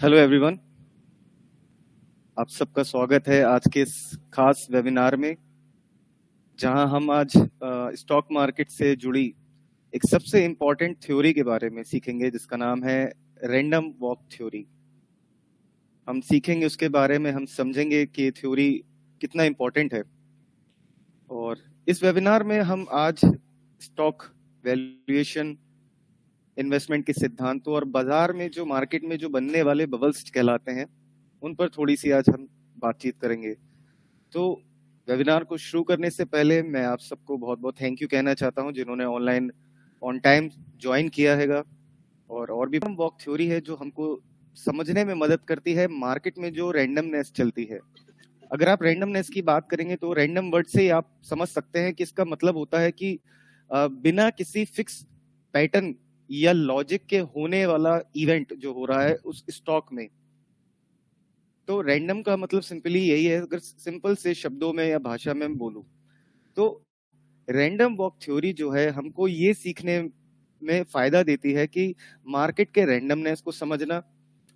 Hello everyone, आप सबका स्वागत है आज के इस खास वेबिनार में, जहां हम आज स्टॉक मार्केट से जुड़ी एक सबसे इम्पोर्टेंट थ्योरी के बारे में सीखेंगे, जिसका नाम है रैंडम वॉक थ्योरी। हम सीखेंगे उसके बारे में, हम समझेंगे कि ये थ्योरी कितना इम्पोर्टेंट है। और इस वेबिनार में हम आज स्टॉक वैल्यूएशन, इन्वेस्टमेंट के सिद्धांतों और बाजार में जो मार्केट में जो बनने वाले बबल्स कहलाते हैं, उन पर थोड़ी सी आज हम बातचीत करेंगे। तो वेबिनार को शुरू करने से पहले मैं आप सबको बहुत बहुत थैंक यू कहना चाहता हूं, जिन्होंने ऑनलाइन ऑन टाइम ज्वाइन किया हैगा। और भी वॉक थ्योरी है जो हमको समझने में मदद करती है मार्केट में जो रैंडमनेस चलती है। अगर आप रैंडमनेस की बात करेंगे तो रैंडम वर्ड से आप समझ सकते हैं कि इसका मतलब होता है कि बिना किसी फिक्स पैटर्न या लॉजिक के होने वाला इवेंट जो हो रहा है उस स्टॉक में। तो रैंडम का मतलब सिंपली यही है, अगर सिंपल से शब्दों में या भाषा में बोलूं तो रैंडम वॉक थ्योरी जो है हमको ये सीखने में फायदा देती है कि मार्केट के रैंडमनेस को समझना।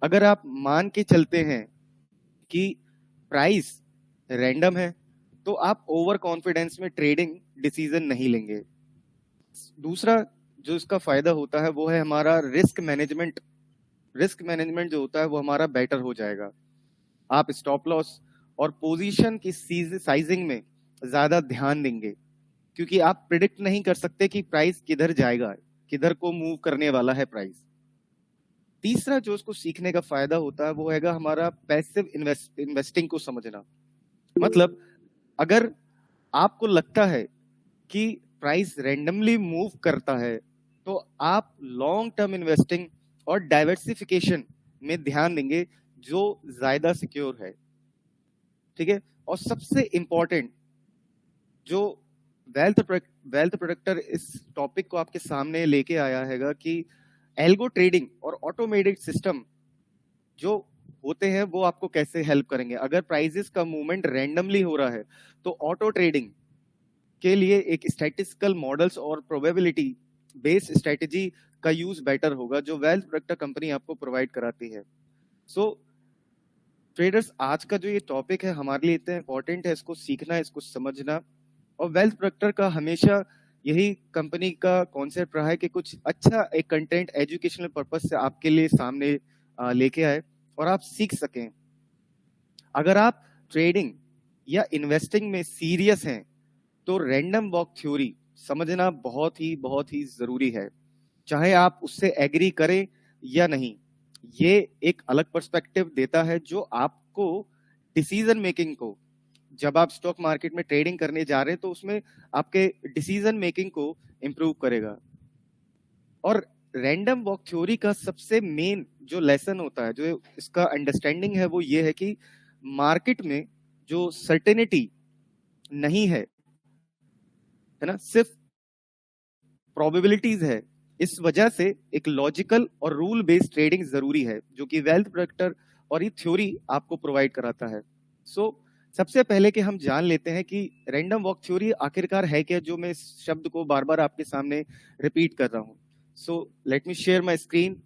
अगर आप मान के चलते हैं कि प्राइस रैंडम है तो आप ओवर कॉन्फिडेंस में ट्रेडिंग डिसीजन नहीं लेंगे। दूसरा जो इसका फायदा होता है वो है हमारा रिस्क मैनेजमेंट। रिस्क मैनेजमेंट जो होता है वो हमारा बेटर हो जाएगा। आप स्टॉप लॉस और पोजीशन की साइजिंग में ज्यादा ध्यान देंगे, क्योंकि आप प्रिडिक्ट नहीं कर सकते कि प्राइस किधर जाएगा, किधर को मूव करने वाला है प्राइस। तीसरा जो उसको सीखने का फायदा होता है वो हैगा हमारा पैसिव इन्वेस्टिंग को समझना। मतलब अगर आपको लगता है कि प्राइस रैंडमली मूव करता है तो आप लॉन्ग टर्म इन्वेस्टिंग और डाइवर्सिफिकेशन में ध्यान देंगे, जो ज्यादा सिक्योर है। ठीक है। और सबसे इंपॉर्टेंट जो वेल्थ प्रोडक्टर इस टॉपिक को आपके सामने लेके आया हैगा कि एल्गो ट्रेडिंग और ऑटोमेटेड सिस्टम जो होते हैं वो आपको कैसे हेल्प करेंगे। अगर प्राइसेस का मूवमेंट रैंडमली हो रहा है तो ऑटो ट्रेडिंग के लिए एक स्टैटिस्टिकल मॉडल्स और प्रोबेबिलिटी बेस्ड स्ट्रेटेजी का यूज बेटर होगा, जो वेल्थ प्रोडक्टर कंपनी आपको प्रोवाइड कराती है। सो ट्रेडर्स, आज का जो ये टॉपिक है हमारे लिए इतना इंपॉर्टेंट है, इसको सीखना, इसको समझना। और वेल्थ प्रोडक्टर का हमेशा यही कंपनी का कॉन्सेप्ट रहा है कि कुछ अच्छा एक कंटेंट एजुकेशनल पर्पस से आपके लिए सामने लेके आए और आप सीख सकें। अगर आप ट्रेडिंग या इन्वेस्टिंग में सीरियस हैं तो रैंडम वॉक थ्योरी समझना बहुत ही जरूरी है। चाहे आप उससे एग्री करें या नहीं, ये एक अलग पर्सपेक्टिव देता है जो आपको डिसीजन मेकिंग को, जब आप स्टॉक मार्केट में ट्रेडिंग करने जा रहे हैं तो उसमें आपके डिसीजन मेकिंग को इंप्रूव करेगा। और रैंडम वॉक थ्योरी का सबसे मेन जो लेसन होता है, जो इसका अंडरस्टैंडिंग है, वो ये है कि मार्केट में जो सर्टेनिटी नहीं है ना, सिर्फ प्रोबेबिलिटीज है। इस वजह से एक लॉजिकल और रूल बेस्ड ट्रेडिंग जरूरी है, जो कि वेल्थ प्रोडक्टर और ये थ्योरी आपको प्रोवाइड कराता है। सो सबसे पहले कि हम जान लेते हैं कि रैंडम वॉक थ्योरी आखिरकार है क्या, जो मैं इस शब्द को बार बार आपके सामने रिपीट कर रहा हूं। So let me share my screen.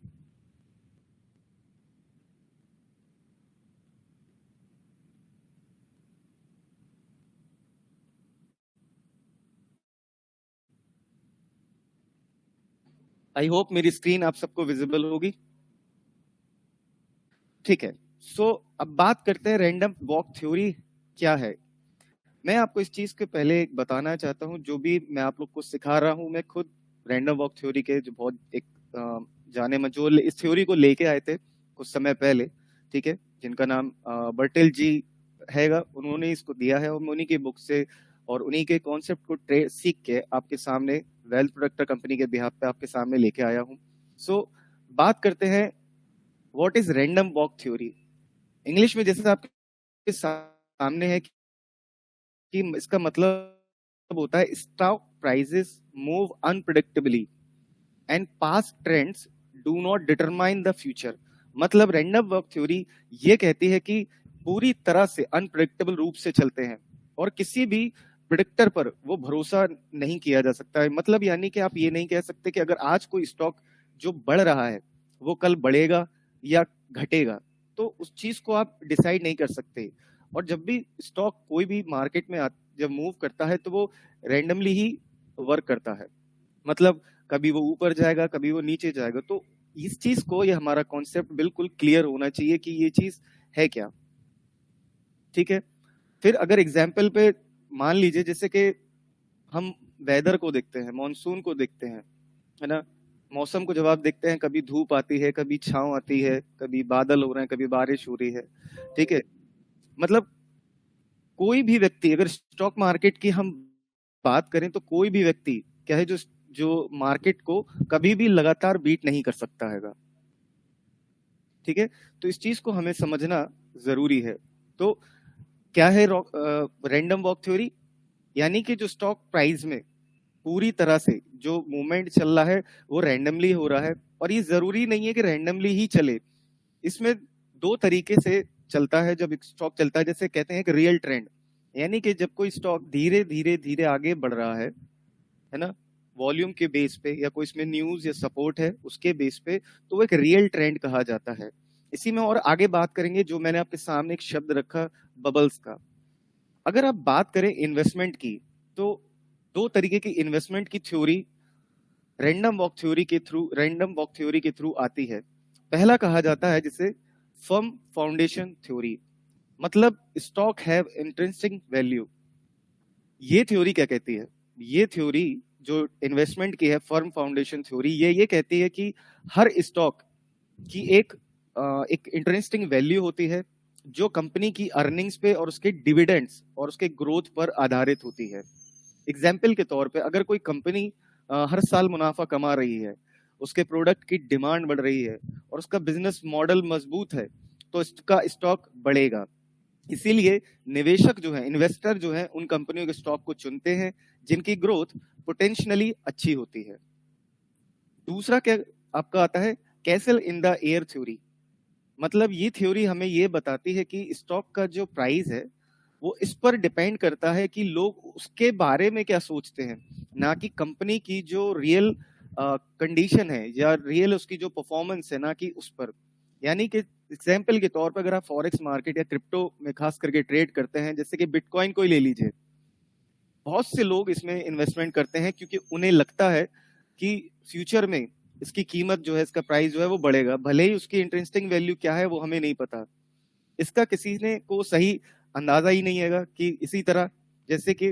I hope मेरी स्क्रीन आप सबको विजिबल होगी। ठीक है। सो अब बात करते हैं रैंडम वॉक थ्योरी क्या है। मैं आपको इस चीज के पहले बताना चाहता हूं, जो भी मैं आप लोग को सिखा रहा हूं, मैं खुद रैंडम वॉक थ्योरी के जो बहुत एक जाने में जो इस थ्योरी को लेके आए थे कुछ समय पहले, ठीक है, जिनका नाम बर्टेल जी हैगा, उन्होंने इसको दिया है और मैं उन्हीं के बुक से और उन्हीं के कॉन्सेप्ट को सीख के आपके सामने वेल्थ प्रोडक्टर कंपनी के बिहाफ पे आपके सामने लेके आया हूं। सो बात करते हैं what is random walk theory. English में जैसे आपके सामने है कि इसका मतलब होता है stock prices move unpredictably and past trends do not determine the future. मतलब रैंडम वॉक थ्योरी ये कहती है कि पूरी तरह से अनप्रेडिक्टेबल रूप से चलते हैं और किसी भी प्रिडिक्टर पर वो भरोसा नहीं किया जा सकता है। मतलब यानी कि आप ये नहीं कह सकते कि अगर आज कोई स्टॉक जो बढ़ रहा है वो कल बढ़ेगा या घटेगा। तो उस चीज को आप डिसाइड नहीं कर सकते। और जब भी स्टॉक कोई भी मार्केट में जब मूव करता है तो वो रैंडमली ही वर्क करता है, मतलब कभी वो ऊपर जाएगा, कभी वो नीचे जाएगा। तो इस चीज को, ये हमारा कॉन्सेप्ट बिल्कुल क्लियर होना चाहिए कि ये चीज है क्या। ठीक है, फिर अगर एग्जाम्पल पे मान लीजिए, जैसे कि हम वेदर को देखते हैं, मॉनसून को देखते हैं, है ना, मौसम को जब आप देखते हैं, कभी धूप आती है, कभी छांव आती है, कभी बादल हो रहे हैं, कभी बारिश हो रही है। ठीक है, मतलब कोई भी व्यक्ति, अगर स्टॉक मार्केट की हम बात करें तो कोई भी व्यक्ति क्या है, जो जो मार्केट को कभी भी लगातार बीट नहीं कर सकता हैगा। ठीक है, तो इस चीज को हमें समझना जरूरी है। तो क्या है रैंडम वॉक थ्योरी? यानी कि जो स्टॉक प्राइस में पूरी तरह से जो मूवमेंट चल रहा है वो रैंडमली हो रहा है, और ये जरूरी नहीं है कि रैंडमली ही चले। इसमें दो तरीके से चलता है जब स्टॉक चलता है, जैसे कहते हैं कि रियल ट्रेंड, यानी कि जब कोई स्टॉक धीरे धीरे धीरे आगे बढ़ रहा है ना, वॉल्यूम के बेस पे, या कोई इसमें न्यूज या सपोर्ट है उसके बेस पे, तो वो एक रियल ट्रेंड कहा जाता है। इसी में और आगे बात करेंगे, जो मैंने आपके सामने एक शब्द रखा बबल्स का। अगर आप बात करें इन्वेस्टमेंट की, तो दो तरीके की इन्वेस्टमेंट की थ्योरी रैंडम वॉक थ्योरी के थ्रू आती है। पहला कहा जाता है जिसे फर्म फाउंडेशन थ्योरी, मतलब स्टॉक हैव इंट्रिंसिक वैल्यू। ये थ्योरी क्या कहती है? ये थ्योरी जो इन्वेस्टमेंट की है, फर्म फाउंडेशन थ्योरी, ये कहती है कि हर स्टॉक की एक इंटरेस्टिंग वैल्यू होती है, जो कंपनी की अर्निंग्स पे और उसके डिविडेंड्स और उसके ग्रोथ पर आधारित होती है। एग्जाम्पल के तौर पे, अगर कोई कंपनी हर साल मुनाफा कमा रही है, उसके प्रोडक्ट की डिमांड बढ़ रही है और उसका बिजनेस मॉडल मजबूत है, तो इसका स्टॉक बढ़ेगा। इसीलिए निवेशक जो है, इन्वेस्टर जो है, उन कंपनियों के स्टॉक को चुनते हैं जिनकी ग्रोथ पोटेंशियली अच्छी होती है। दूसरा क्या आपका आता है? Castle in the air theory, मतलब ये थ्योरी हमें ये बताती है कि स्टॉक का जो प्राइस है वो इस पर डिपेंड करता है कि लोग उसके बारे में क्या सोचते हैं, ना कि कंपनी की जो रियल कंडीशन है या रियल उसकी जो परफॉर्मेंस है, ना कि उस पर। यानी कि एग्जाम्पल के तौर पर अगर आप फॉरेक्स मार्केट या क्रिप्टो में खास करके ट्रेड करते हैं, जैसे कि बिटकॉइन को ही ले लीजिए, बहुत से लोग इसमें इन्वेस्टमेंट करते हैं क्योंकि उन्हें लगता है कि फ्यूचर में इसकी कीमत जो है, इसका प्राइस जो है वो बढ़ेगा, भले ही उसकी इंटरेस्टिंग वैल्यू क्या है वो हमें नहीं पता। इसका किसी ने को सही अंदाजा ही नहीं है कि इसी तरह जैसे कि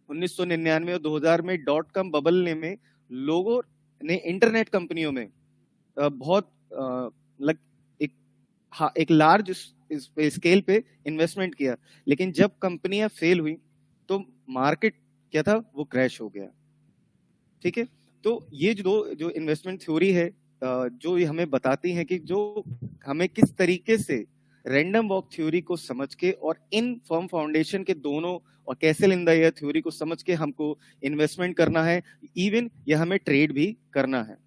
1999 और 2000 में डॉट कॉम बबल में लोगों ने इंटरनेट कंपनियों में बहुत एक एक लार्ज स्केल पे इन्वेस्टमेंट किया, लेकिन जब कंपनियां फेल हुई तो मार्केट क्या था, वो क्रैश हो गया। ठीक है, तो ये जो इन्वेस्टमेंट थ्योरी है, जो ये हमें बताती है कि जो हमें किस तरीके से रैंडम वॉक थ्योरी को समझ के और इन फर्म फाउंडेशन के दोनों और castle in the air theory को समझ के हमको इन्वेस्टमेंट करना है, इवन ये हमें ट्रेड भी करना है।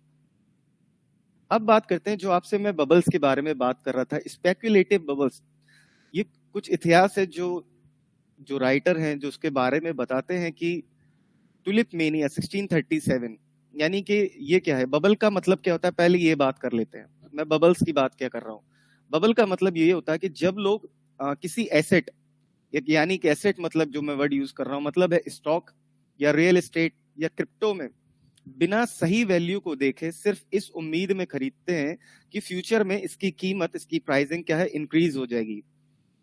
अब बात करते हैं, जो आपसे मैं बबल्स के बारे में बात कर रहा था, स्पेक्युलेटिव बबल्स। ये कुछ इतिहास है जो राइटर हैं जो उसके बारे में बताते हैं कि टुलिप मेनिया 1637, यानी कि ये क्या है, बबल का मतलब क्या होता है, पहले ये बात कर लेते हैं। मैं बबल्स की बात क्या कर रहा हूँ। बबल का मतलब ये होता है कि जब लोग किसी एसेट, यानी कि एसेट मतलब जो मैं वर्ड यूज कर रहा हूँ, मतलब है स्टॉक या रियल एस्टेट या क्रिप्टो में बिना सही वैल्यू को देखे सिर्फ इस उम्मीद में खरीदते हैं कि फ्यूचर में इसकी कीमत, इसकी प्राइसिंग क्या है, इंक्रीज हो जाएगी,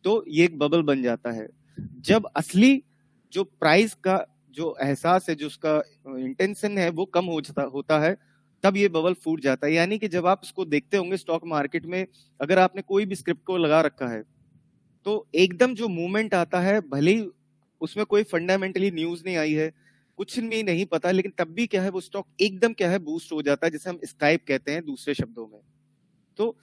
तो ये एक बबल बन जाता है। जब असली जो प्राइस का जो एहसास है, जो उसका इंटेंशन है, वो कम होता है, तब ये बबल फूट जाता है। यानी कि जब आप उसको देखते होंगे स्टॉक मार्केट में, अगर आपने कोई भी स्क्रिप्ट को लगा रखा है, तो एकदम जो मूवमेंट आता है, भले ही उसमें कोई फंडामेंटली न्यूज नहीं आई है, कुछ भी नहीं पता, लेकिन तब भी क्या है, वो स्टॉक एकदम क्या है, बूस्ट हो जाता है, जिसे हम स्काइप कहते हैं दूसरे शब्दों में। तो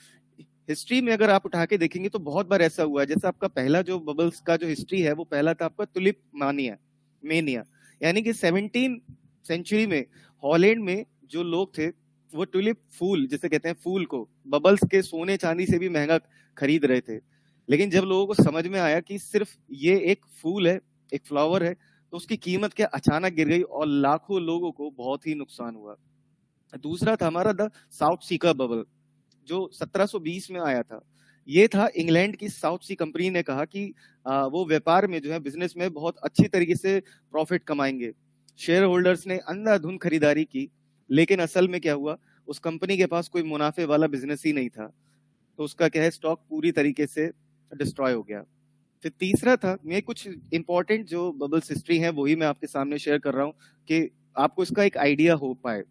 हिस्ट्री में अगर आप उठा के देखेंगे तो बहुत बार ऐसा हुआ है। जैसे आपका पहला जो बबल्स का जो हिस्ट्री है, वो पहला था आपका टुलिप मेनिया, यानी कि 17 सेंचुरी में हॉलैंड में जो लोग थे, वो टुलिप फूल, जिसे कहते हैं फूल को, बबल्स के सोने चांदी से भी महंगा खरीद रहे थे। लेकिन जब लोगों को समझ में आया कि सिर्फ ये एक फूल है, एक फ्लावर है, तो उसकी कीमत क्या अचानक गिर गई और लाखों लोगों को बहुत ही नुकसान हुआ। दूसरा था हमारा द साउथ सीका बबल, जो 1720 में आया था। ये था इंग्लैंड की साउथ सी कंपनी ने कहा कि वो व्यापार में जो है, बिजनेस में बहुत अच्छी तरीके से प्रॉफिट कमाएंगे। शेयर होल्डर्स ने अंधाधुंध खरीदारी की, लेकिन असल में क्या हुआ, उस कंपनी के पास कोई मुनाफे वाला बिजनेस ही नहीं था, तो उसका क्या है, स्टॉक पूरी तरीके से डिस्ट्रॉय हो गया। फिर तीसरा था, मैं कुछ इंपॉर्टेंट जो बबल्स हिस्ट्री है वही मैं आपके सामने शेयर कर रहा हूँ कि आपको इसका एक आइडिया हो पाए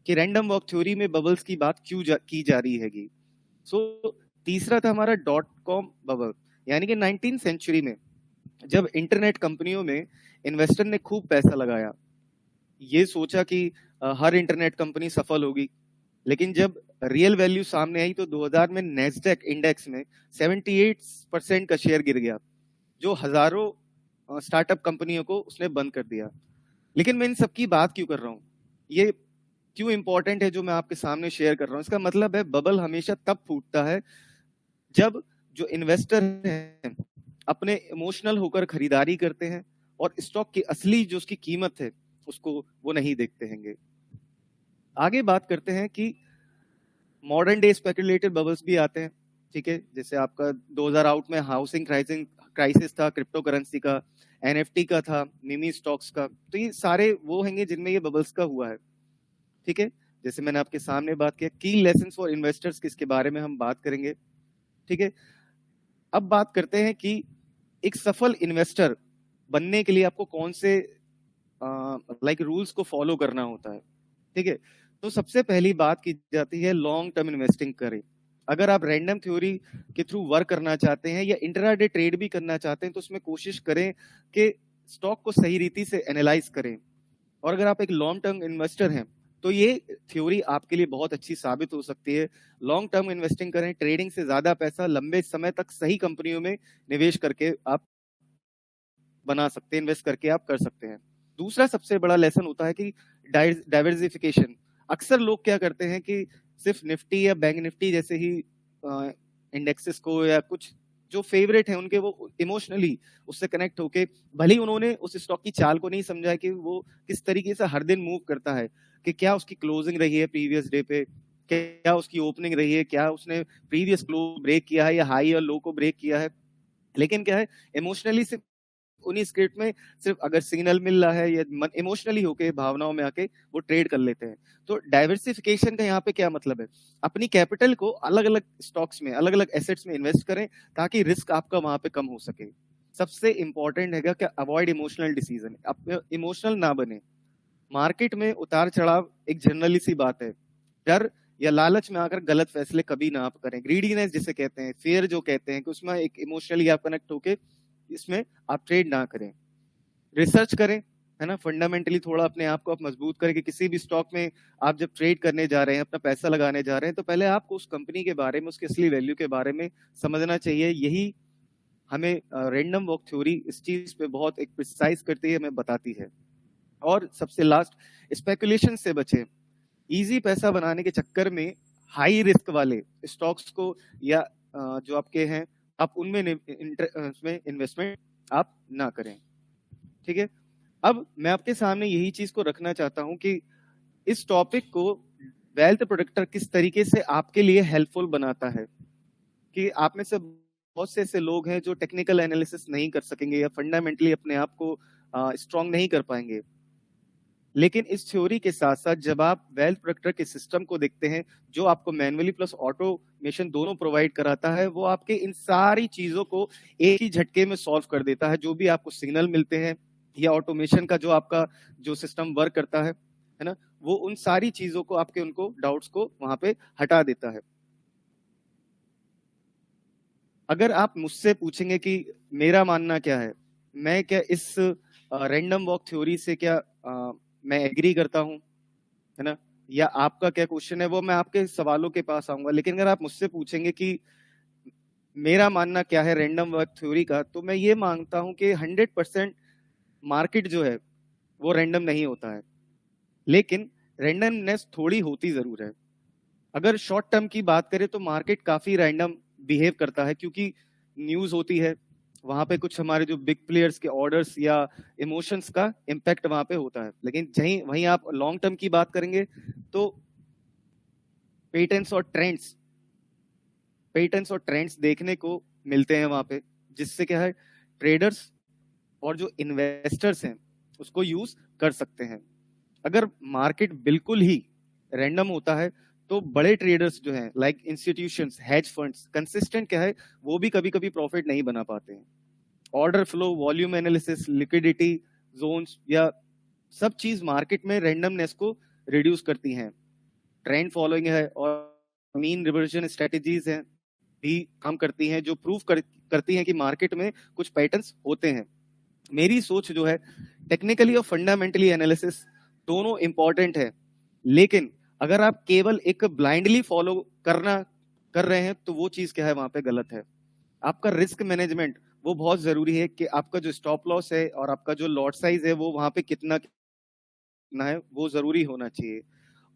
कि रैंडम वॉक थ्योरी में बबल्स की बात क्यों की जा रही हैगी। तीसरा था हमारा डॉट कॉम बबल, यानी कि 19th सेंचुरी में जब इंटरनेट कंपनियों में इन्वेस्टर ने खूब पैसा लगाया, ये सोचा कि हर इंटरनेट कंपनी सफल होगी, लेकिन जब रियल वैल्यू सामने आई तो 2000 में नेस्डेक इंडेक्स में 78% का शेयर गिर गया, जो हजारों स्टार्टअप कंपनियों को उसने बंद कर दिया। लेकिन मैं इन सबकी बात क्यों कर रहा हूँ, ये क्यों इंपॉर्टेंट है जो मैं आपके सामने शेयर कर रहा हूँ, इसका मतलब है बबल हमेशा तब फूटता है जब जो इन्वेस्टर हैं अपने इमोशनल होकर खरीदारी करते हैं और स्टॉक की असली जो उसकी कीमत है उसको वो नहीं देखते हैंगे। आगे बात करते हैं कि मॉडर्न डे स्पेकुलेटिव बबल्स भी आते हैं, ठीक है, जैसे आपका 2008 में हाउसिंग क्राइसिस था, क्रिप्टो करेंसी का, एनएफटी का था, मिमी स्टॉक्स का, तो ये सारे वो हैंगे जिनमें ये बबल्स का हुआ है, ठीक है। जैसे मैंने आपके सामने बात किया की लेसन्स फॉर इन्वेस्टर्स, किसके बारे में हम बात करेंगे, ठीक है। अब बात करते हैं कि एक सफल इन्वेस्टर बनने के लिए आपको कौन से रूल्स को फॉलो करना होता है, ठीक है। तो सबसे पहली बात की जाती है लॉन्ग टर्म इन्वेस्टिंग करें। अगर आप रैंडम थ्योरी के थ्रू वर्क करना चाहते हैं या इंट्राडे ट्रेड भी करना चाहते हैं तो उसमें कोशिश करें कि स्टॉक को सही रीति से एनालाइज करें। और अगर आप एक लॉन्ग टर्म इन्वेस्टर हैं तो ये थ्योरी आपके लिए बहुत अच्छी साबित हो सकती है। लॉन्ग टर्म इन्वेस्टिंग करें, ट्रेडिंग से ज्यादा पैसा लंबे समय तक सही कंपनियों में निवेश करके आप बना सकते हैं, इन्वेस्ट करके आप कर सकते हैं। दूसरा सबसे बड़ा लेसन होता है कि डाइवर्सिफिकेशन। अक्सर लोग क्या करते हैं कि सिर्फ निफ्टी या बैंक निफ्टी जैसे ही इंडेक्सेस को या कुछ जो फेवरेट है उनके, वो इमोशनली उससे कनेक्ट होके, भले ही उन्होंने उस स्टॉक की चाल को नहीं समझा कि वो किस तरीके से हर दिन मूव करता है, कि क्या उसकी क्लोजिंग रही है प्रीवियस डे पे, क्या उसकी ओपनिंग रही है, क्या उसने प्रीवियस क्लोज ब्रेक किया है या हाई और लो को ब्रेक किया है। लेकिन क्या है, इमोशनली सिर्फ उन्हीं स्क्रिप्ट में सिर्फ अगर सिग्नल मिल रहा है या इमोशनली होके भावनाओं में आके वो ट्रेड कर लेते हैं। तो डाइवर्सिफिकेशन का यहाँ पे क्या मतलब है, अपनी कैपिटल को अलग अलग स्टॉक्स में, अलग अलग एसेट्स में इन्वेस्ट करें ताकि रिस्क आपका वहां पे कम हो सके। सबसे इंपॉर्टेंट है कि अवॉइड इमोशनल डिसीजन, आप इमोशनल ना बने। मार्केट में उतार चढ़ाव एक जनरली सी बात है, डर या लालच में आकर गलत फैसले कभी ना आप करें। ग्रीडीनेस जिसे कहते हैं, फेयर जो कहते हैं, कि उसमें एक इमोशनली आप कनेक्ट होके इसमें आप ट्रेड ना करें। रिसर्च करें, है ना, फंडामेंटली थोड़ा अपने आप को आप मजबूत करें कि किसी भी स्टॉक में आप जब ट्रेड करने जा रहे हैं, अपना पैसा लगाने जा रहे हैं, तो पहले आपको उस कंपनी के बारे में, उसकी असली वैल्यू के बारे में समझना चाहिए। यही हमें रैंडम वॉक थ्योरी इस चीज पे बहुत एक प्रिसाइज करती है, हमें बताती है। और सबसे लास्ट, स्पेकुलेशन से बचें। इजी पैसा बनाने के चक्कर में हाई रिस्क वाले स्टॉक्स को या जो आपके हैं, आप उनमें इन्वेस्टमेंट आप ना करें, ठीक है। अब मैं आपके सामने यही चीज को रखना चाहता हूं कि इस टॉपिक को वेल्थ प्रोडक्टर किस तरीके से आपके लिए हेल्पफुल बनाता है, कि आप में से बहुत से ऐसे लोग हैं जो टेक्निकल एनालिसिस नहीं कर सकेंगे या फंडामेंटली अपने आप को स्ट्रॉन्ग नहीं कर पाएंगे। लेकिन इस थ्योरी के साथ साथ जब आप वेल्थ प्रोडक्टर के सिस्टम को देखते हैं, जो आपको मैनुअली प्लस ऑटोमेशन दोनों प्रोवाइड कराता है, वो आपके इन सारी चीजों को एक ही झटके में सॉल्व कर देता है। जो भी आपको सिग्नल मिलते हैं या ऑटोमेशन का जो आपका जो सिस्टम वर्क करता है ना, वो उन सारी चीजों को, आपके उनको डाउट्स को वहां पे हटा देता है। अगर आप मुझसे पूछेंगे कि मेरा मानना क्या है, मैं क्या इस रैंडम वॉक थ्योरी से क्या मैं एग्री करता हूं, है ना, या आपका क्या क्वेश्चन है, वो मैं आपके सवालों के पास आऊंगा। लेकिन अगर आप मुझसे पूछेंगे कि मेरा मानना क्या है रैंडम वॉक थ्योरी का, तो मैं ये मानता हूं कि 100% मार्केट जो है वो रैंडम नहीं होता है, लेकिन रैंडमनेस थोड़ी होती जरूर है। अगर शॉर्ट टर्म की बात करें तो मार्केट काफी रैंडम बिहेव करता है, क्योंकि न्यूज होती है, वहां पे कुछ हमारे जो बिग प्लेयर्स के ऑर्डर्स या इमोशंस का इम्पैक्ट वहां पे होता है। लेकिन वहीं आप लॉन्ग टर्म की बात करेंगे तो पेटेंट्स और ट्रेंड्स पैटर्न्स और ट्रेंड्स देखने को मिलते हैं वहां पे, जिससे क्या है ट्रेडर्स और जो इन्वेस्टर्स हैं उसको यूज कर सकते हैं। अगर मार्केट बिल्कुल ही रैंडम होता है तो बड़े ट्रेडर्स जो हैं like institutions, hedge funds, consistent क्या है वो भी कभी कभी प्रॉफिट नहीं बना पाते हैं। Order flow, volume analysis, liquidity zones या सब चीज मार्केट में रैंडमनेस को रिड्यूस करती हैं। ट्रेंड फॉलोइंग है और मीन रिवर्जन स्ट्रेटेजीज हैं भी काम करती हैं, जो प्रूव करती हैं कि मार्केट में कुछ पैटर्न्स होते हैं। मेरी सोच जो है टेक्निकली और फंडामेंटली एनालिसिस दोनों इंपॉर्टेंट है, लेकिन अगर आप केवल एक ब्लाइंडली फॉलो कर रहे हैं तो वो चीज क्या है वहां पे गलत है। आपका रिस्क मैनेजमेंट वो बहुत जरूरी है कि आपका जो स्टॉप लॉस है और आपका जो लॉट साइज है वो वहां पे कितना है वो जरूरी होना चाहिए।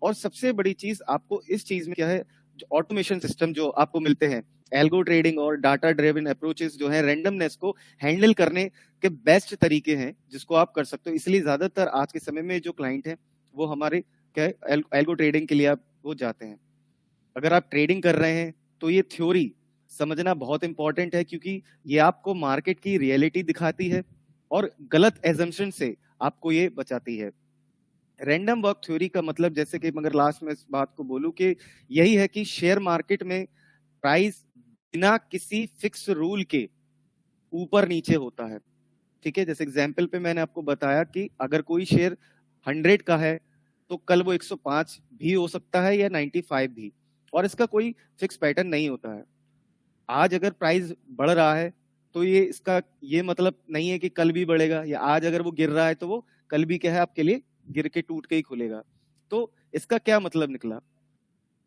और सबसे बड़ी चीज आपको इस चीज में क्या है, जो ऑटोमेशन सिस्टम जो आपको मिलते हैं, एल्गो ट्रेडिंग और डाटा ड्रिवन अप्रोचेस जो है रैंडमनेस को हैंडल करने के बेस्ट तरीके हैं जिसको आप कर सकते हो। इसलिए ज्यादातर आज के समय में जो क्लाइंट हैं वो हमारे क्या है एल्गो ट्रेडिंग के लिए आप वो जाते हैं। अगर आप ट्रेडिंग कर रहे हैं तो ये थ्योरी समझना बहुत इंपॉर्टेंट है, क्योंकि ये आपको मार्केट की रियलिटी दिखाती है और गलत एजम्पशन से आपको ये बचाती है। रैंडम वर्क थ्योरी का मतलब, जैसे कि मगर लास्ट में इस बात को बोलूं कि यही है कि शेयर मार्केट में प्राइस बिना किसी फिक्स रूल के ऊपर नीचे होता है। ठीक है, जैसे एग्जांपल पे मैंने आपको बताया कि अगर कोई शेयर 100 का है तो कल वो 105 भी हो सकता है या 95 भी, और इसका कोई फिक्स पैटर्न नहीं होता है। आज अगर प्राइस बढ़ रहा है तो ये इसका ये मतलब नहीं है कि कल भी बढ़ेगा, या आज अगर वो गिर रहा है तो वो कल भी क्या है आपके लिए गिर के टूट के ही खुलेगा। तो इसका क्या मतलब निकला,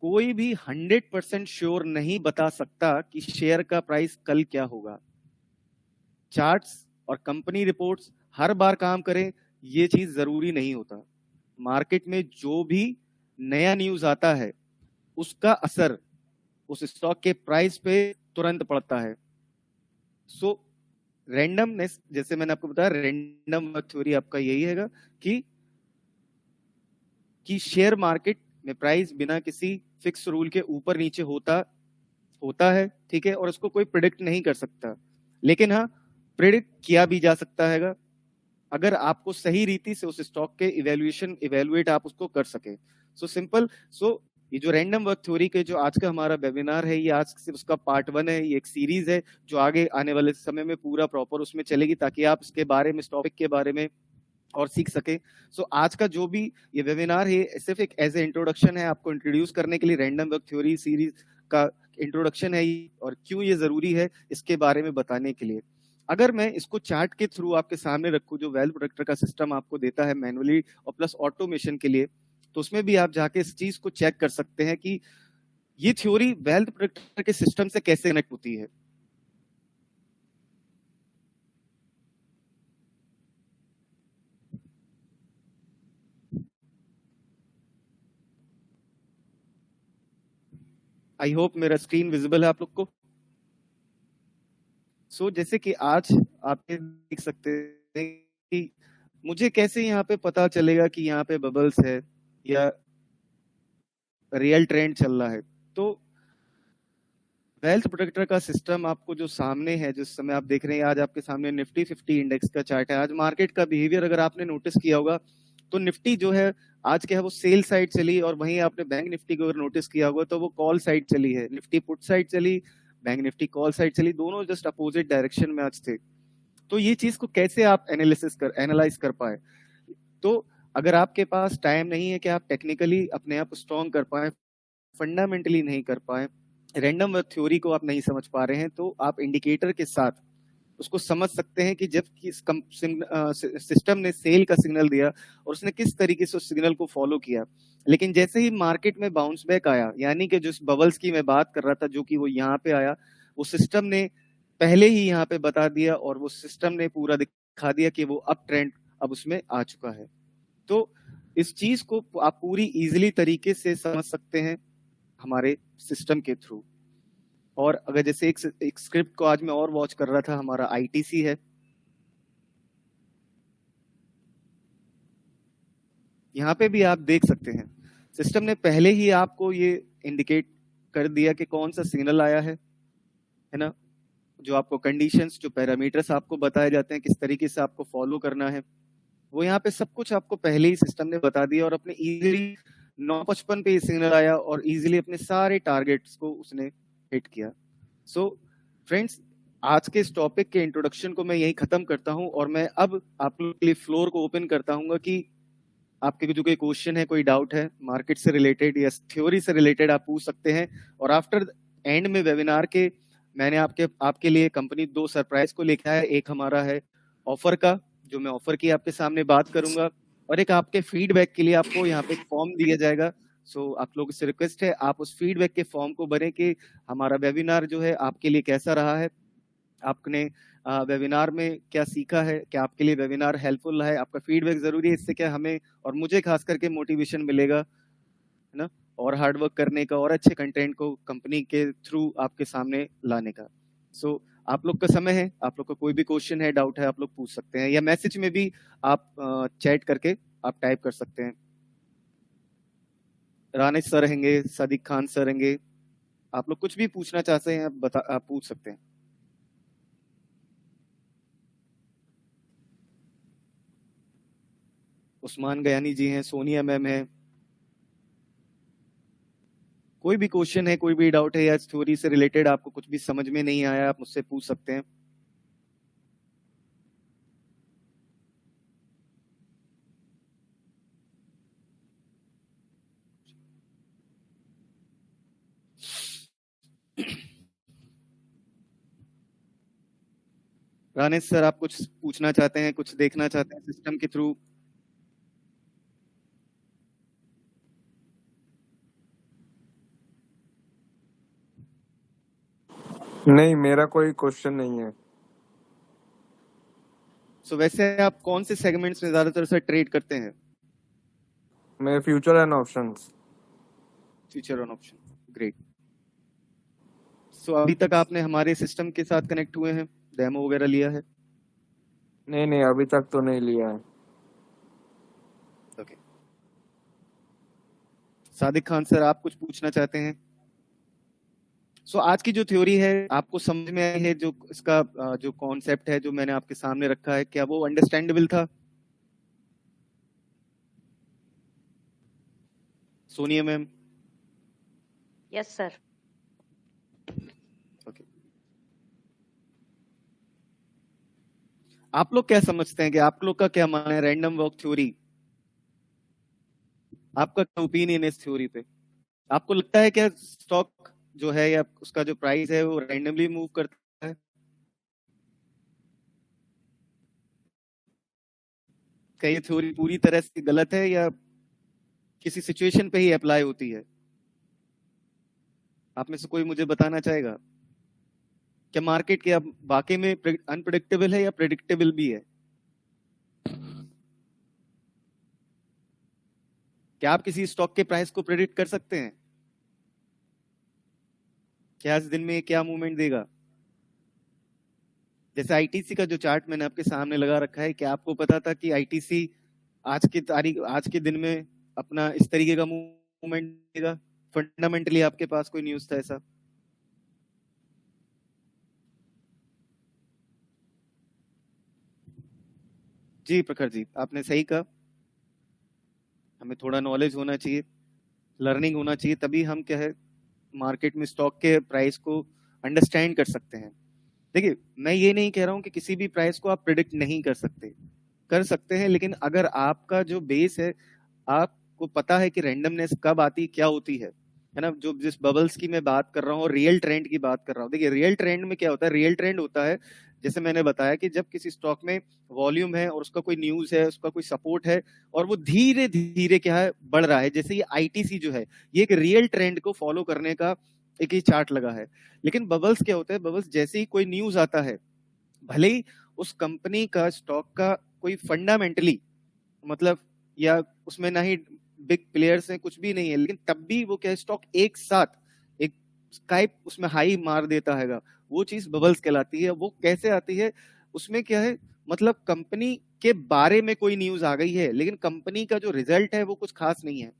कोई भी 100% श्योर नहीं बता सकता कि शेयर का प्राइस कल क्या होगा। चार्ट्स और कंपनी रिपोर्ट्स हर बार काम करें ये चीज जरूरी नहीं होता। मार्केट में जो भी नया न्यूज आता है उसका असर उस स्टॉक के प्राइस पे तुरंत पड़ता है। सो रैंडमनेस, जैसे मैंने आपको बताया, रैंडम थ्योरी आपका यही है कि शेयर मार्केट में प्राइस बिना किसी फिक्स रूल के ऊपर नीचे होता है, ठीक है, और उसको कोई प्रिडिक्ट नहीं कर सकता। लेकिन हाँ, प्रिडिक्ट किया भी जा सकता है अगर आपको सही रीति से उस स्टॉक के इवेल्युएट आप उसको कर सके। So simple. सो ये जो रैंडम वर्क थ्योरी के जो आज का हमारा वेबिनार है, ये आज से उसका पार्ट 1 है। ये एक सीरीज है जो आगे आने वाले समय में पूरा प्रॉपर उसमें चलेगी, ताकि आप इसके बारे में, इस टॉपिक के बारे में और सीख सके। सो आज का जो भी ये वेबिनार है सिर्फ एक एज ए इंट्रोडक्शन है, आपको इंट्रोड्यूस करने के लिए रैंडम वर्क थ्योरी सीरीज का इंट्रोडक्शन है और क्यों ये जरूरी है इसके बारे में बताने के लिए। अगर मैं इसको चार्ट के थ्रू आपके सामने रखूं, जो वेल्थ प्रोटेक्टर का सिस्टम आपको देता है मैनुअली और प्लस ऑटोमेशन के लिए, तो उसमें भी आप जाके इस चीज को चेक कर सकते हैं कि ये थ्योरी वेल्थ प्रोटेक्टर के सिस्टम से कैसे कनेक्ट होती है। आई होप मेरा स्क्रीन विजिबल है आप लोग को। सो जैसे कि आज आप देख सकते हैं कि मुझे कैसे यहाँ पे पता चलेगा कि यहाँ पे बबल्स है या रियल ट्रेंड चल रहा है। तो वेल्थ प्रोटेक्टर का सिस्टम आपको जो सामने है, जिस समय आप देख रहे हैं, आज आपके सामने निफ्टी 50 इंडेक्स का चार्ट है। आज मार्केट का बिहेवियर अगर आपने नोटिस किया होगा तो निफ्टी जो है आज क्या है वो सेल साइड चली, और वहीं आपने बैंक निफ्टी को अगर नोटिस किया होगा तो वो कॉल साइड चली है। निफ्टी पुट साइड चली, बैंक निफ्टी कॉल साइड चली, दोनों जस्ट अपोजिट डायरेक्शन में आज थे। तो ये चीज को कैसे आप एनालाइज कर पाए, तो अगर आपके पास टाइम नहीं है कि आप टेक्निकली अपने आप स्ट्रॉन्ग कर पाए, फंडामेंटली नहीं कर पाए, रैंडम वर्क थ्योरी को आप नहीं समझ पा रहे हैं, तो आप इंडिकेटर के साथ उसको समझ सकते हैं कि जब सिस्टम ने सेल का सिग्नल दिया और उसने किस तरीके से उस सिग्नल को फॉलो किया। लेकिन जैसे ही मार्केट में बाउंस बैक आया, यानी कि जिस बबल्स की मैं बात कर रहा था जो कि वो यहाँ पे आया, वो सिस्टम ने पहले ही यहाँ पे बता दिया और वो सिस्टम ने पूरा दिखा दिया कि वो अप ट्रेंड अब उसमें आ चुका है। तो इस चीज को आप पूरी इजीली तरीके से समझ सकते हैं हमारे सिस्टम के थ्रू। और अगर जैसे एक स्क्रिप्ट को आज मैं और वॉच कर रहा था, हमारा आईटीसी है, यहाँ पे भी आप देख सकते हैं सिस्टम ने पहले ही आपको ये इंडिकेट कर दिया कि कौन सा सिग्नल आया है है ना, जो आपको कंडीशंस, जो पैरामीटर्स आपको बताए जाते हैं, किस तरीके से आपको फॉलो करना है, वो यहाँ पे सब कुछ आपको पहले ही सिस्टम ने बता दिया और अपने इजीली 955 पे सिग्नल आया और इजीली अपने सारे टारगेट्स को उसने हिट किया। सो फ्रेंड्स, आज के इस टॉपिक के इंट्रोडक्शन को मैं यही खत्म करता हूं और मैं अब आप लोगों के लिए फ्लोर को ओपन करता हूँ कि आपके जो कोई क्वेश्चन है, कोई डाउट है मार्केट से रिलेटेड या थ्योरी से रिलेटेड, आप पूछ सकते हैं। और आफ्टर एंड में वेबिनार के मैंने आपके लिए कंपनी 2 सरप्राइज को लेके आया। एक हमारा है ऑफर का, जो मैं ऑफर की आपके सामने बात करूंगा, और एक आपके फीडबैक के लिए आपको यहाँ पे एक फॉर्म दिया जाएगा। सो आप लोगों से रिक्वेस्ट है, आप उस फीडबैक के फॉर्म को भरें कि हमारा वेबिनार जो है आपके लिए कैसा रहा है, आपने वेबिनार में क्या सीखा है, क्या आपके लिए वेबिनार हेल्पफुल है। आपका फीडबैक जरूरी है, इससे क्या हमें और मुझे खास करके मोटिवेशन मिलेगा, है ना, और हार्ड वर्क करने का और अच्छे कंटेंट को कंपनी के थ्रू आपके सामने लाने का। सो आप लोग का समय है, आप लोग का कोई भी क्वेश्चन है, डाउट है, आप लोग पूछ सकते हैं, या मैसेज में भी आप चैट करके आप टाइप कर सकते हैं। रानिश सर रहेंगे, सादिक खान सर रहेंगे, आप लोग कुछ भी पूछना चाहते हैं आप पूछ सकते हैं। उस्मान गयानी जी हैं, सोनिया मैम है, कोई भी क्वेश्चन है, कोई भी डाउट है या थ्योरी से रिलेटेड आपको कुछ भी समझ में नहीं आया, आप मुझसे पूछ सकते हैं। रानेश सर, आप कुछ पूछना चाहते हैं, कुछ देखना चाहते हैं सिस्टम के थ्रू? नहीं, मेरा कोई क्वेश्चन नहीं है। सो वैसे आप कौन से सेगमेंट्स में ज्यादातर से ट्रेड करते हैं? मैं future and options. Future on option, great. So अभी तक आपने हमारे सिस्टम के साथ कनेक्ट हुए हैं, डेमो वगैरह लिया है? नहीं, अभी तक तो नहीं लिया है। ओके। सादिक खान सर, आप कुछ पूछना चाहते हैं? सो आज की जो थ्योरी है आपको समझ में आई है, जो इसका जो कॉन्सेप्ट है जो मैंने आपके सामने रखा है, क्या वो अंडरस्टैंडेबल था? Sonia ma'am? Yes sir. Okay. आप लोग क्या समझते हैं, कि आप लोग का क्या मानना है रैंडम वॉक थ्योरी? आपका क्या ओपिनियन है इस थ्योरी पे? आपको लगता है क्या स्टॉक जो है या उसका जो प्राइस है वो रैंडमली मूव करता है? क्या ये थ्योरी पूरी तरह से गलत है या किसी सिचुएशन पे ही अप्लाई होती है? आप में से कोई मुझे बताना चाहेगा? क्या मार्केट क्या वाकई में अनप्रेडिक्टेबल है या प्रेडिक्टेबल भी है? क्या आप किसी स्टॉक के प्राइस को प्रेडिक्ट कर सकते हैं? क्या इस दिन में क्या मूवमेंट देगा? जैसे आईटीसी का जो चार्ट मैंने आपके सामने लगा रखा है, क्या आपको पता था कि आईटीसी आज के दिन में अपना इस तरीके का मूवमेंट देगा? फंडामेंटली आपके पास कोई न्यूज था ऐसा? जी प्रखर जी, आपने सही कहा, हमें थोड़ा नॉलेज होना चाहिए, लर्निंग होना चाहिए, तभी हम क्या है मार्केट में स्टॉक के प्राइस को अंडरस्टैंड कर सकते हैं। देखिए, मैं ये नहीं कह रहा हूं कि किसी भी प्राइस को आप प्रिडिक्ट नहीं कर सकते, कर सकते हैं, लेकिन अगर आपका जो बेस है, आपको पता है कि रैंडमनेस कब आती क्या होती है ना, जो जिस बबल्स की मैं बात कर रहा हूँ, रियल ट्रेंड की बात कर रहा हूँ। देखिए, रियल ट्रेंड में क्या होता है, रियल ट्रेंड होता है जैसे मैंने बताया कि जब किसी स्टॉक में वॉल्यूम है और उसका कोई न्यूज है, उसका कोई सपोर्ट है और वो धीरे धीरे क्या है बढ़ रहा है, जैसे ये आईटीसी जो है ये एक रियल ट्रेंड को फॉलो करने का एक ही चार्ट लगा है। लेकिन बबल्स क्या होता है, बबल्स जैसे ही कोई न्यूज आता है, भले ही उस कंपनी का स्टॉक का कोई फंडामेंटली मतलब या उसमें ना ही बिग प्लेयर्स हैं, कुछ भी नहीं है, लेकिन तब भी वो क्या स्टॉक एक साथ एक स्काइप उसमें हाई मार देता है, वो चीज बबल्स कहलाती है। वो कैसे आती है, उसमें क्या है, मतलब कंपनी के बारे में कोई न्यूज आ गई है, लेकिन कंपनी का जो रिजल्ट है वो कुछ खास नहीं है,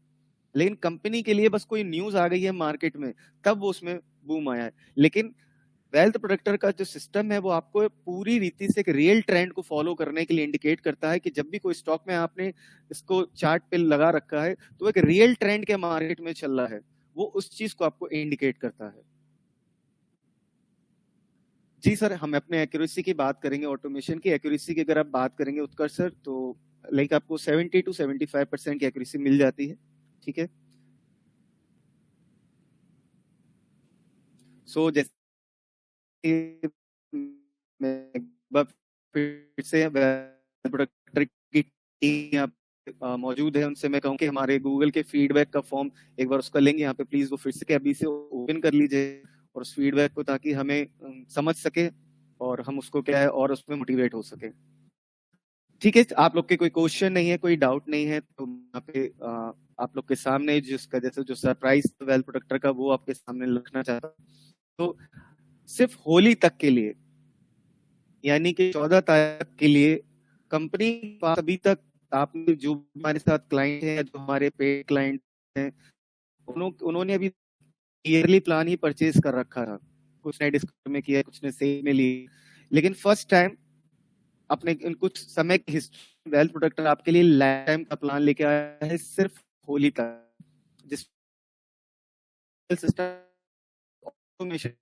लेकिन कंपनी के लिए बस कोई न्यूज आ गई है मार्केट में, तब वो उसमें बूम आया है। लेकिन वेल्थ प्रोटेक्टर का जो सिस्टम है वो आपको पूरी रीति से एक रियल ट्रेंड को फॉलो करने के लिए इंडिकेट करता है कि जब भी कोई स्टॉक में आपने इसको चार्ट पे लगा रखा है तो एक रियल ट्रेंड के मार्केट में चल रहा है, वो उस चीज को आपको इंडिकेट करता है। जी सर, हम अपने एक्यूरेसी की बात करेंगे, ऑटोमेशन की एक्यूरेसी की अगर आप बात करेंगे उत्कर्ष सर, तो लाइक आपको 70 to 75% की एक्यूरेसी मिल जाती है। ठीक है, सो जैसे फिर से प्रोडक्टर की टीम यहाँ पे मौजूद है, उनसे मैं कहूँ कि हमारे गूगल के फीडबैक का फॉर्म एक बार उसका लेंगे यहाँ पे, प्लीज वो फिर से अभी से ओपन कर लीजिए और उस फीडबैक को, ताकि हमें समझ सके और हम उसको क्या है और उसमें मोटिवेट हो सके। ठीक है, आप लोग के कोई क्वेश्चन नहीं है, कोई डाउट नहीं है, तो यहाँ पे आप लोग के सामने जिसका जैसे जो सरप्राइज वेल्थ प्रोटेक्टर का वो आपके सामने रखना चाहता हूँ। तो सिर्फ होली तक के लिए, यानी कि 14 तारीख के लिए कंपनी अभी तक आपने जो हमारे साथ क्लाइंट है या जो हमारे पेड क्लाइंट हैं उन्होंने अभी ईयरली प्लान ही परचेज कर रखा था, कुछ ने डिस्काउंट में किया, कुछ ने सेल में ली, लेकिन फर्स्ट टाइम अपने कुछ समय की हिस्ट्री वेल्थ प्रोटेक्टर आपके लिए लाइफ टाइम का प्लान लेके आया है सिर्फ होली तक, जिस सिस्टम ऑटोमेशन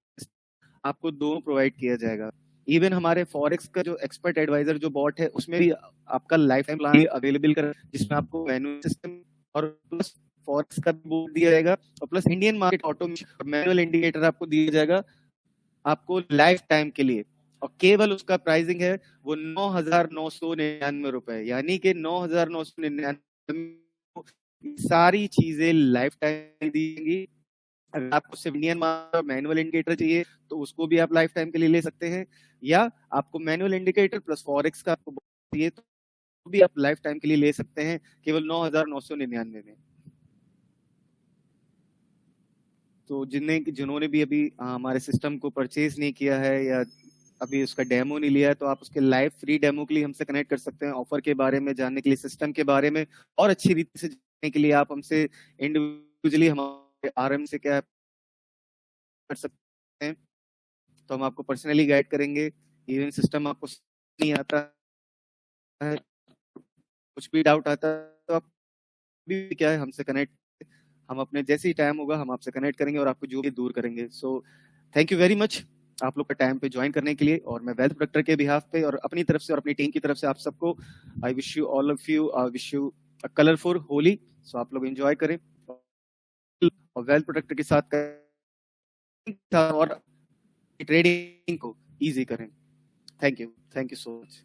आपको दोनों प्रोवाइड किया जाएगा। इवन हमारे फॉरेक्स का जो एक्सपर्ट एडवाइजर जो बॉट है उसमें भी आपका लाइफ टाइम प्लान अवेलेबल कर, जिसमें आपको मैनुअल सिस्टम और प्लस फॉरेक्स का बोर्ड दिया जाएगा और plus Indian market automation manual indicator आपको दिया जाएगा आपको लाइफ टाइम के लिए, और केवल उसका प्राइसिंग है वो 9,999 रुपए, यानी कि 9,999 सारी चीजें लाइफ टाइम देंगी। अगर आपको सिर्फ इंडियन मैनुअल इंडिकेटर चाहिए तो उसको भी आप लाइफ टाइम के लिए ले सकते हैं, या आपको मैनुअल इंडिकेटर प्लस फॉरेक्स का आपको चाहिए तो भी आप लाइफ टाइम के लिए ले सकते हैं केवल 9,999 में। तो जिन्होंने भी अभी हमारे सिस्टम को परचेज नहीं किया है या अभी उसका डेमो नहीं लिया है, तो आप उसके लाइव फ्री डेमो के लिए हमसे कनेक्ट कर सकते हैं। ऑफर के बारे में जानने के लिए, सिस्टम के बारे में और अच्छी रीति से जानने के लिए आप हमसे इंडिविजुअली हमारे आरएम से क्या कर सकते हैं, तो हम आपको पर्सनली गाइड करेंगे। इवन सिस्टम आपको नहीं आता है, कुछ भी डाउट आता है तो आप भी क्या है हमसे कनेक्ट, हम अपने जैसे ही टाइम होगा हम आपसे कनेक्ट करेंगे और आपको जो भी दूर करेंगे। So thank you very much आप लोग का टाइम पे ज्वाइन करने के लिए, और मैं वेल्थ प्रोटेक्टर के बिहाफ पे और अपनी तरफ से और अपनी टीम की तरफ से आप सबको I wish you all of you wish you a colourful Holi. So आप लोग एंजॉय करें और वेल्थ प्रोटेक्टर के साथ और ट्रेडिंग को इजी करें। Thank you so much.